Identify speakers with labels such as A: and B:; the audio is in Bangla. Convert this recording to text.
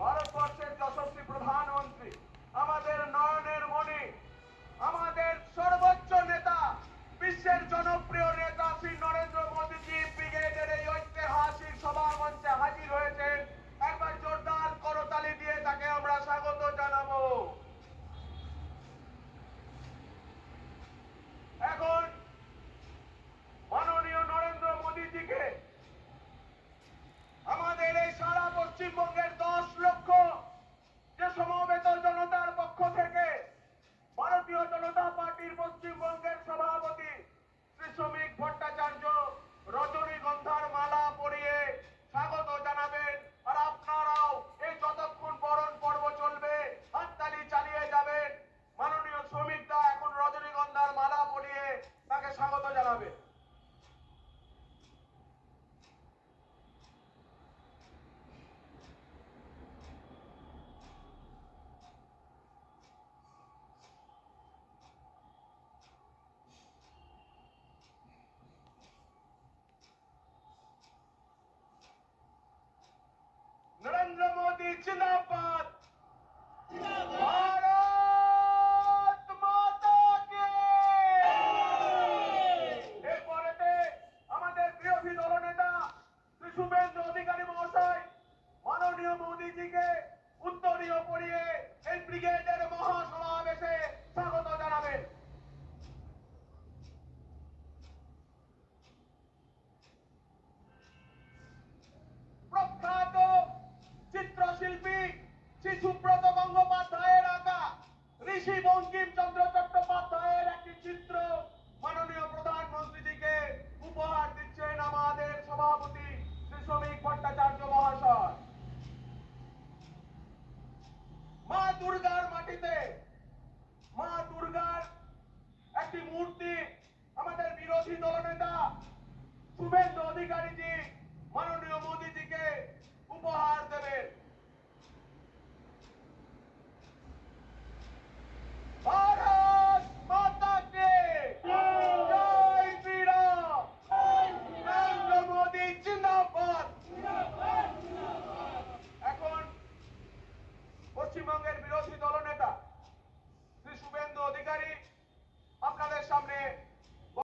A: ভারতবর্ষের যশস্বী প্রধানমন্ত্রী, আমাদের নয়নের মণি, আমাদের সর্বোচ্চ নেতা, বিশ্বের জনপ্রিয় নেতা শ্রী নরেন্দ্র মোদীজি ব্রিগেডের এই ঐতিহাসিক সভা মঞ্চে হাজির হয়েছেন। একবার জোরদার করতালি দিয়ে তাকে আমরা স্বাগত জানাবো। এখন মাননীয় নরেন্দ্র মোদীজিকে আমাদের এই সারা পশ্চিমবঙ্গের 10 লক্ষ যে সমবেত জনতার পক্ষ থেকে ভারতীয় জনতা পার্টির পশ্চিমবঙ্গের সভাপতি শ্রী শ্রমিক ভট্টাচার্য রজনীগন্ধার মালা পরিয়ে স্বাগত জানাবেন। আর আপনারাও এই যতক্ষণ বরণ পর্ব চলবে হাততালি চালিয়ে যাবেন। মাননীয় শ্রমিক দা এখন রজনীগন্ধার মালা পরিয়ে তাকে স্বাগত জানাবেন। नरेंद्र मोदी जिंदाबाद, भारत माता की। এরপরেতে আমাদের বিরোধী দলনেতা শ্রী শুভেন্দু অধিকারী মহাশয় মাননীয় মোদীজিকে উত্তরীয় পরিয়ে এই ব্রিগেডের মহাসমাবেশে স্বাগত জানাবেন। প্রখ্যাত চিত্রশিল্পী শ্রী সুব্রত গঙ্গোপাধ্যায়ের আঁকা ঋষি বঙ্কিমচন্দ্র চট্টোপাধ্যায়ের একটি চিত্র মাননীয় প্রধানমন্ত্রীজিকে উপহার দিচ্ছেন আমাদের সভাপতি শ্রী শ্রমিক ভট্টাচার্য মহাশয়। মা দুর্গার মাটিতে মা দুর্গার একটি মূর্তি আমাদের বিরোধী দলনেতা শুভেন্দু অধিকারীজি মাননীয় মোদীজিকে উপহার দেবেন।